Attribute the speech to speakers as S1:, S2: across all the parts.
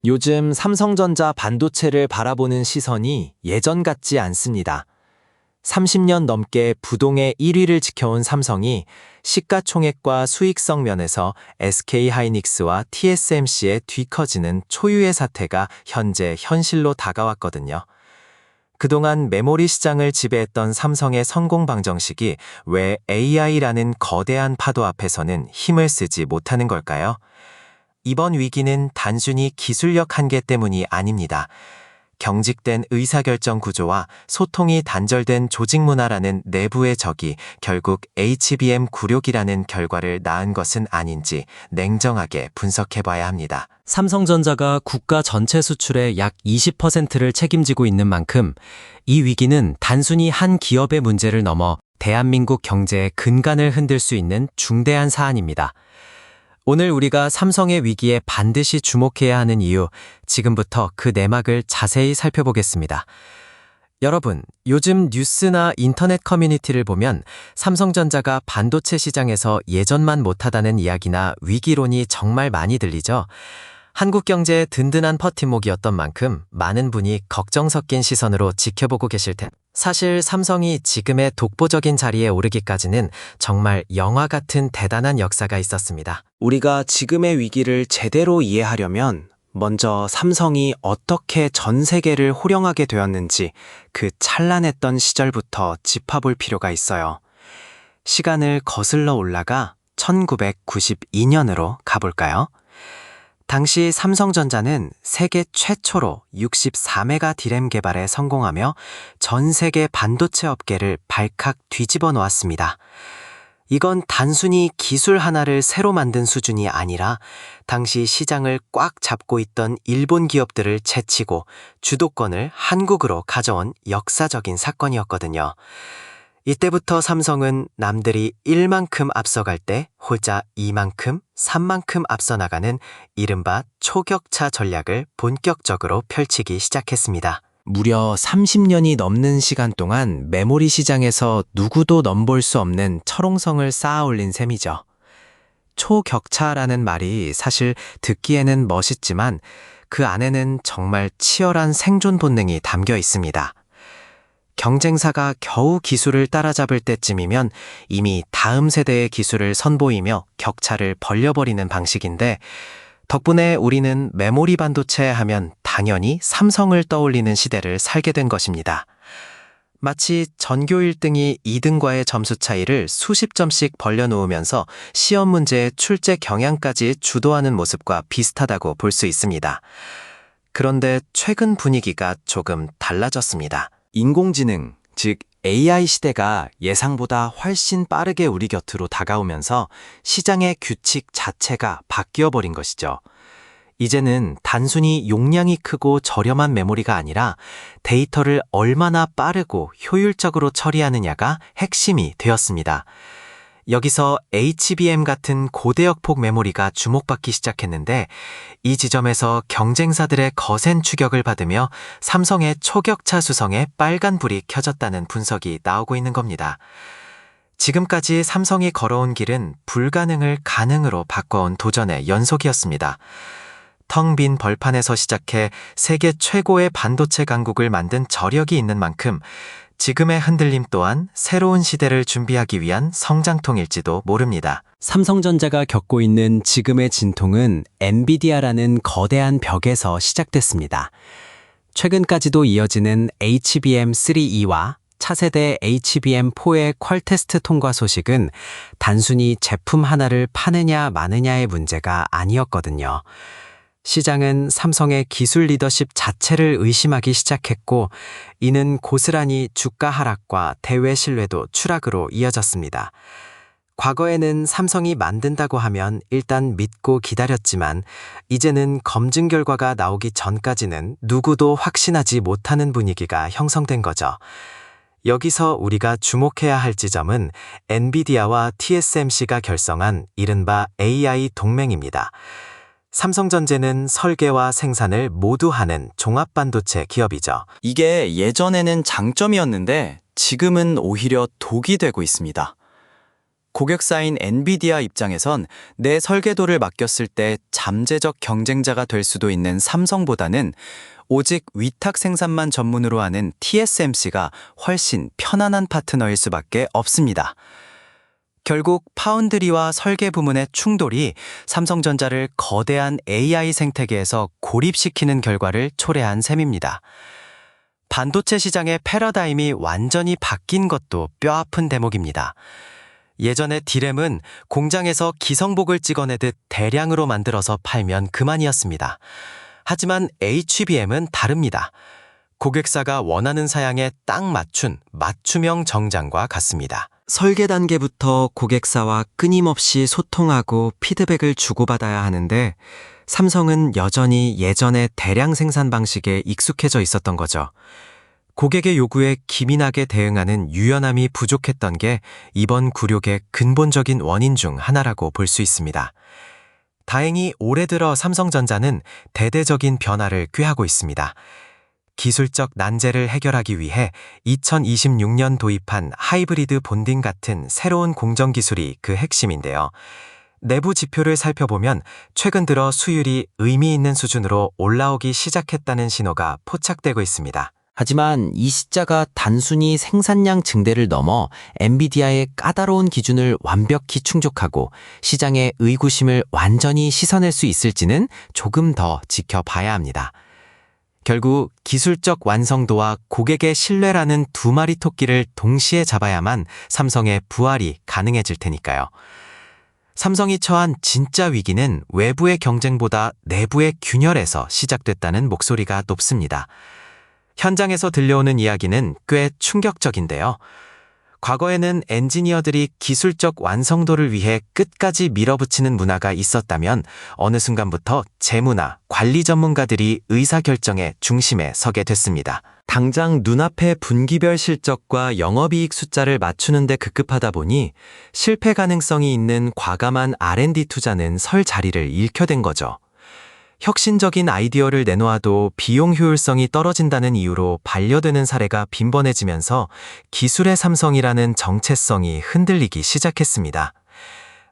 S1: 요즘 삼성전자 반도체를 바라보는 시선이 예전 같지 않습니다. 30년 넘게 부동의 1위를 지켜온 삼성이 시가총액과 수익성 면에서 SK하이닉스와 TSMC에 뒤처지는 초유의 사태가 현재 현실로 다가왔거든요. 그동안 메모리 시장을 지배했던 삼성의 성공 방정식이 왜 AI라는 거대한 파도 앞에서는 힘을 쓰지 못하는 걸까요? 이번 위기는 단순히 기술력 한계 때문이 아닙니다. 경직된 의사결정 구조와 소통이 단절된 조직 문화라는 내부의 적이 결국 HBM 굴욕이라는 결과를 낳은 것은 아닌지 냉정하게 분석해봐야 합니다.
S2: 삼성전자가 국가 전체 수출의 약 20%를 책임지고 있는 만큼 이 위기는 단순히 한 기업의 문제를 넘어 대한민국 경제의 근간을 흔들 수 있는 중대한 사안입니다. 오늘 우리가 삼성의 위기에 반드시 주목해야 하는 이유, 지금부터 그 내막을 자세히 살펴보겠습니다. 여러분, 요즘 뉴스나 인터넷 커뮤니티를 보면 삼성전자가 반도체 시장에서 예전만 못하다는 이야기나 위기론이 정말 많이 들리죠? 한국 경제의 든든한 버팀목이었던 만큼 많은 분이 걱정 섞인 시선으로 지켜보고 계실 텐데, 사실 삼성이 지금의 독보적인 자리에 오르기까지는 정말 영화 같은 대단한 역사가 있었습니다.
S1: 우리가 지금의 위기를 제대로 이해하려면 먼저 삼성이 어떻게 전 세계를 호령하게 되었는지 그 찬란했던 시절부터 짚어볼 필요가 있어요. 시간을 거슬러 올라가 1992년으로 가볼까요? 당시 삼성전자는 세계 최초로 64메가 D램 개발에 성공하며 전 세계 반도체 업계를 발칵 뒤집어 놓았습니다. 이건 단순히 기술 하나를 새로 만든 수준이 아니라 당시 시장을 꽉 잡고 있던 일본 기업들을 제치고 주도권을 한국으로 가져온 역사적인 사건이었거든요. 이때부터 삼성은 남들이 1만큼 앞서갈 때 홀짜 2만큼, 3만큼 앞서 나가는 이른바 초격차 전략을 본격적으로 펼치기 시작했습니다. 무려 30년이 넘는 시간 동안 메모리 시장에서 누구도 넘볼 수 없는 철옹성을 쌓아 올린 셈이죠. 초격차라는 말이 사실 듣기에는 멋있지만 그 안에는 정말 치열한 생존 본능이 담겨 있습니다. 경쟁사가 겨우 기술을 따라잡을 때쯤이면 이미 다음 세대의 기술을 선보이며 격차를 벌려버리는 방식인데, 덕분에 우리는 메모리 반도체 하면 당연히 삼성을 떠올리는 시대를 살게 된 것입니다. 마치 전교 1등이 2등과의 점수 차이를 수십 점씩 벌려놓으면서 시험 문제의 출제 경향까지 주도하는 모습과 비슷하다고 볼 수 있습니다. 그런데 최근 분위기가 조금 달라졌습니다. 인공지능, 즉 AI 시대가 예상보다 훨씬 빠르게 우리 곁으로 다가오면서 시장의 규칙 자체가 바뀌어버린 것이죠. 이제는 단순히 용량이 크고 저렴한 메모리가 아니라 데이터를 얼마나 빠르고 효율적으로 처리하느냐가 핵심이 되었습니다. 여기서 HBM 같은 고대역폭 메모리가 주목받기 시작했는데, 이 지점에서 경쟁사들의 거센 추격을 받으며 삼성의 초격차 수성에 빨간불이 켜졌다는 분석이 나오고 있는 겁니다. 지금까지 삼성이 걸어온 길은 불가능을 가능으로 바꿔온 도전의 연속이었습니다. 텅 빈 벌판에서 시작해 세계 최고의 반도체 강국을 만든 저력이 있는 만큼 지금의 흔들림 또한 새로운 시대를 준비하기 위한 성장통일지도 모릅니다.
S2: 삼성전자가 겪고 있는 지금의 진통은 엔비디아라는 거대한 벽에서 시작됐습니다. 최근까지도 이어지는 HBM3E와 차세대 HBM4의 퀄 테스트 통과 소식은 단순히 제품 하나를 파느냐 마느냐의 문제가 아니었거든요. 시장은 삼성의 기술 리더십 자체를 의심하기 시작했고, 이는 고스란히 주가 하락과 대외 신뢰도 추락으로 이어졌습니다. 과거에는 삼성이 만든다고 하면 일단 믿고 기다렸지만, 이제는 검증 결과가 나오기 전까지는 누구도 확신하지 못하는 분위기가 형성된 거죠. 여기서 우리가 주목해야 할 지점은 엔비디아와 TSMC가 결성한 이른바 AI 동맹입니다. 삼성전자는 설계와 생산을 모두 하는 종합반도체 기업이죠.
S3: 이게 예전에는 장점이었는데 지금은 오히려 독이 되고 있습니다. 고객사인 엔비디아 입장에선 내 설계도를 맡겼을 때 잠재적 경쟁자가 될 수도 있는 삼성보다는 오직 위탁 생산만 전문으로 하는 TSMC가 훨씬 편안한 파트너일 수밖에 없습니다. 결국 파운드리와 설계 부문의 충돌이 삼성전자를 거대한 AI 생태계에서 고립시키는 결과를 초래한 셈입니다. 반도체 시장의 패러다임이 완전히 바뀐 것도 뼈아픈 대목입니다. 예전에 디램은 공장에서 기성복을 찍어내듯 대량으로 만들어서 팔면 그만이었습니다. 하지만 HBM은 다릅니다. 고객사가 원하는 사양에 딱 맞춘 맞춤형 정장과 같습니다.
S2: 설계 단계부터 고객사와 끊임없이 소통하고 피드백을 주고받아야 하는데 삼성은 여전히 예전의 대량 생산 방식에 익숙해져 있었던 거죠. 고객의 요구에 기민하게 대응하는 유연함이 부족했던 게 이번 굴욕의 근본적인 원인 중 하나라고 볼 수 있습니다. 다행히 올해 들어 삼성전자는 대대적인 변화를 꾀하고 있습니다. 기술적 난제를 해결하기 위해 2026년 도입한 하이브리드 본딩 같은 새로운 공정 기술이 그 핵심인데요. 내부 지표를 살펴보면 최근 들어 수율이 의미 있는 수준으로 올라오기 시작했다는 신호가 포착되고 있습니다.
S1: 하지만 이 숫자가 단순히 생산량 증대를 넘어 엔비디아의 까다로운 기준을 완벽히 충족하고 시장의 의구심을 완전히 씻어낼 수 있을지는 조금 더 지켜봐야 합니다. 결국 기술적 완성도와 고객의 신뢰라는 두 마리 토끼를 동시에 잡아야만 삼성의 부활이 가능해질 테니까요. 삼성이 처한 진짜 위기는 외부의 경쟁보다 내부의 균열에서 시작됐다는 목소리가 높습니다. 현장에서 들려오는 이야기는 꽤 충격적인데요. 과거에는 엔지니어들이 기술적 완성도를 위해 끝까지 밀어붙이는 문화가 있었다면 어느 순간부터 재무나 관리 전문가들이 의사결정의 중심에 서게 됐습니다. 당장 눈앞의 분기별 실적과 영업이익 숫자를 맞추는 데 급급하다 보니 실패 가능성이 있는 과감한 R&D 투자는 설 자리를 잃게 된 거죠. 혁신적인 아이디어를 내놓아도 비용 효율성이 떨어진다는 이유로 반려되는 사례가 빈번해지면서 기술의 삼성이라는 정체성이 흔들리기 시작했습니다.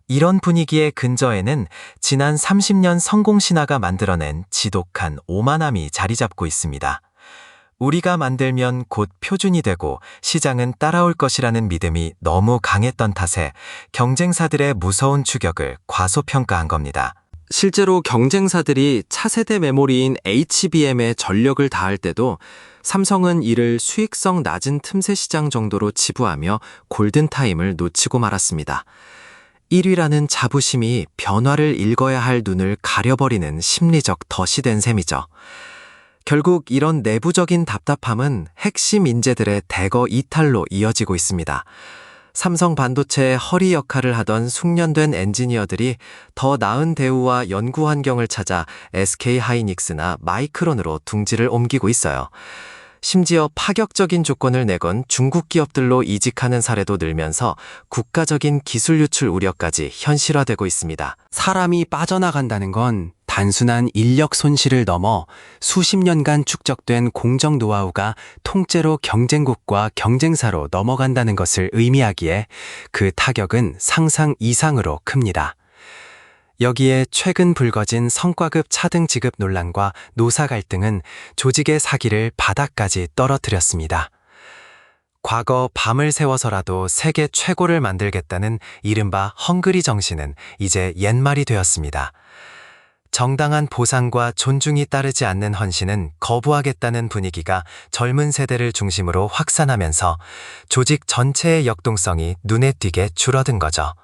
S1: 이런 분위기의 근저에는 지난 30년 성공 신화가 만들어낸 지독한 오만함이 자리 잡고 있습니다. 우리가 만들면 곧 표준이 되고 시장은 따라올 것이라는 믿음이 너무 강했던 탓에 경쟁사들의 무서운 추격을 과소평가한 겁니다. 실제로 경쟁사들이 차세대 메모리인 HBM에 전력을 다할 때도 삼성은 이를 수익성 낮은 틈새 시장 정도로 치부하며 골든타임을 놓치고 말았습니다. 1위라는 자부심이 변화를 읽어야 할 눈을 가려버리는 심리적 덫이 된 셈이죠. 결국 이런 내부적인 답답함은 핵심 인재들의 대거 이탈로 이어지고 있습니다. 삼성 반도체의 허리 역할을 하던 숙련된 엔지니어들이 더 나은 대우와 연구 환경을 찾아 SK 하이닉스나 마이크론으로 둥지를 옮기고 있어요. 심지어 파격적인 조건을 내건 중국 기업들로 이직하는 사례도 늘면서 국가적인 기술 유출 우려까지 현실화되고 있습니다. 사람이 빠져나간다는 건 단순한 인력 손실을 넘어 수십 년간 축적된 공정 노하우가 통째로 경쟁국과 경쟁사로 넘어간다는 것을 의미하기에 그 타격은 상상 이상으로 큽니다. 여기에 최근 불거진 성과급 차등 지급 논란과 노사 갈등은 조직의 사기를 바닥까지 떨어뜨렸습니다. 과거 밤을 새워서라도 세계 최고를 만들겠다는 이른바 헝그리 정신은 이제 옛말이 되었습니다. 정당한 보상과 존중이 따르지 않는 헌신은 거부하겠다는 분위기가 젊은 세대를 중심으로 확산하면서 조직 전체의 역동성이 눈에 띄게 줄어든 거죠.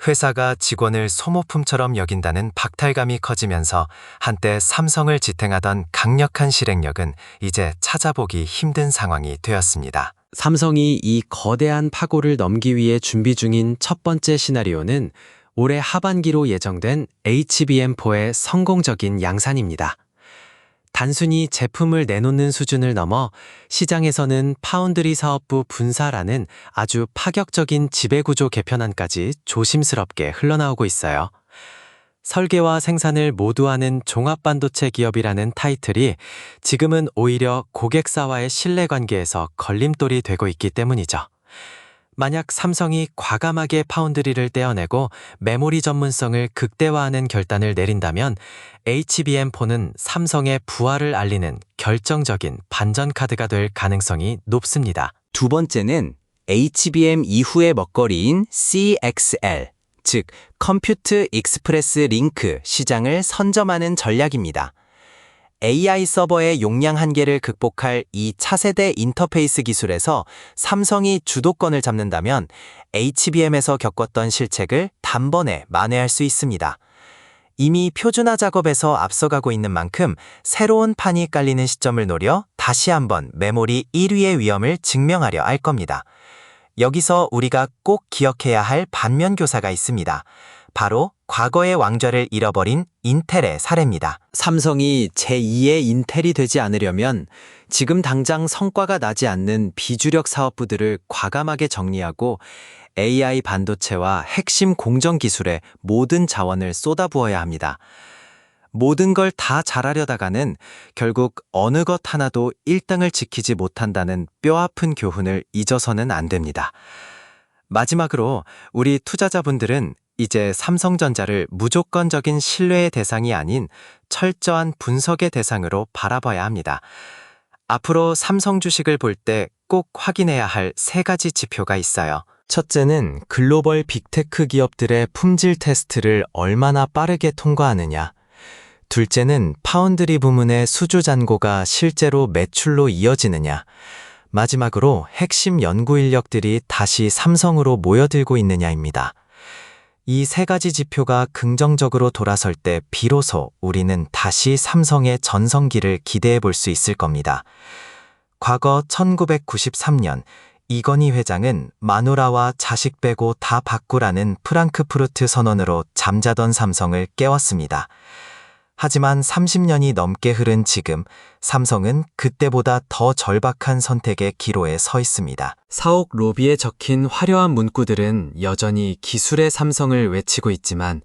S1: 회사가 직원을 소모품처럼 여긴다는 박탈감이 커지면서 한때 삼성을 지탱하던 강력한 실행력은 이제 찾아보기 힘든 상황이 되었습니다. 삼성이 이 거대한 파고를 넘기 위해 준비 중인 첫 번째 시나리오는 올해 하반기로 예정된 HBM4의 성공적인 양산입니다. 단순히 제품을 내놓는 수준을 넘어 시장에서는 파운드리 사업부 분사라는 아주 파격적인 지배구조 개편안까지 조심스럽게 흘러나오고 있어요. 설계와 생산을 모두 하는 종합반도체 기업이라는 타이틀이 지금은 오히려 고객사와의 신뢰관계에서 걸림돌이 되고 있기 때문이죠.
S2: 만약 삼성이 과감하게 파운드리를 떼어내고 메모리 전문성을 극대화하는 결단을 내린다면 HBM4는 삼성의 부활을 알리는 결정적인 반전 카드가 될 가능성이 높습니다.
S1: 두 번째는 HBM 이후의 먹거리인 CXL, 즉 컴퓨트 익스프레스 링크 시장을 선점하는 전략입니다. AI 서버의 용량 한계를 극복할 이 차세대 인터페이스 기술에서 삼성이 주도권을 잡는다면 HBM에서 겪었던 실책을 단번에 만회할 수 있습니다. 이미 표준화 작업에서 앞서가고 있는 만큼 새로운 판이 깔리는 시점을 노려 다시 한번 메모리 1위의 위험을 증명하려 할 겁니다. 여기서 우리가 꼭 기억해야 할 반면교사가 있습니다. 바로 과거의 왕좌를 잃어버린 인텔의 사례입니다. 삼성이 제2의 인텔이 되지 않으려면 지금 당장 성과가 나지 않는 비주력 사업부들을 과감하게 정리하고 AI 반도체와 핵심 공정 기술에 모든 자원을 쏟아부어야 합니다. 모든 걸 다 잘하려다가는 결국 어느 것 하나도 1등을 지키지 못한다는 뼈아픈 교훈을 잊어서는 안 됩니다. 마지막으로 우리 투자자분들은 이제 삼성전자를 무조건적인 신뢰의 대상이 아닌 철저한 분석의 대상으로 바라봐야 합니다. 앞으로 삼성 주식을 볼 때 꼭 확인해야 할 3가지 지표가 있어요. 첫째는 글로벌 빅테크 기업들의 품질 테스트를 얼마나 빠르게 통과하느냐. 둘째는 파운드리 부문의 수주 잔고가 실제로 매출로 이어지느냐. 마지막으로 핵심 연구 인력들이 다시 삼성으로 모여들고 있느냐입니다. 이 3가지 지표가 긍정적으로 돌아설 때 비로소 우리는 다시 삼성의 전성기를 기대해 볼 수 있을 겁니다. 과거 1993년 이건희 회장은 마누라와 자식 빼고 다 바꾸라는 프랑크푸르트 선언으로 잠자던 삼성을 깨웠습니다. 하지만 30년이 넘게 흐른 지금 삼성은 그때보다 더 절박한 선택의 기로에 서 있습니다. 사옥 로비에 적힌 화려한 문구들은 여전히 기술의 삼성을 외치고 있지만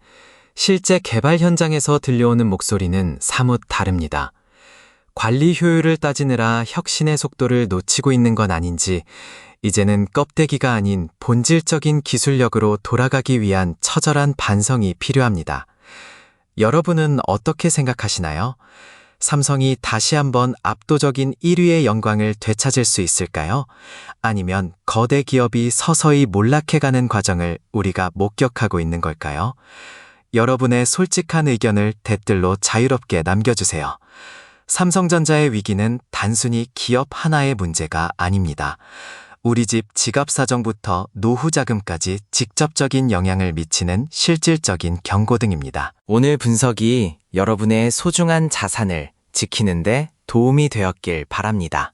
S1: 실제 개발 현장에서 들려오는 목소리는 사뭇 다릅니다. 관리 효율을 따지느라 혁신의 속도를 놓치고 있는 건 아닌지 이제는 껍데기가 아닌 본질적인 기술력으로 돌아가기 위한 처절한 반성이 필요합니다. 여러분은 어떻게 생각하시나요? 삼성이 다시 한번 압도적인 1위의 영광을 되찾을 수 있을까요? 아니면 거대 기업이 서서히 몰락해가는 과정을 우리가 목격하고 있는 걸까요? 여러분의 솔직한 의견을 댓글로 자유롭게 남겨주세요. 삼성전자의 위기는 단순히 기업 하나의 문제가 아닙니다. 우리 집 지갑 사정부터 노후 자금까지 직접적인 영향을 미치는 실질적인 경고등입니다. 오늘 분석이 여러분의 소중한 자산을 지키는데 도움이 되었길 바랍니다.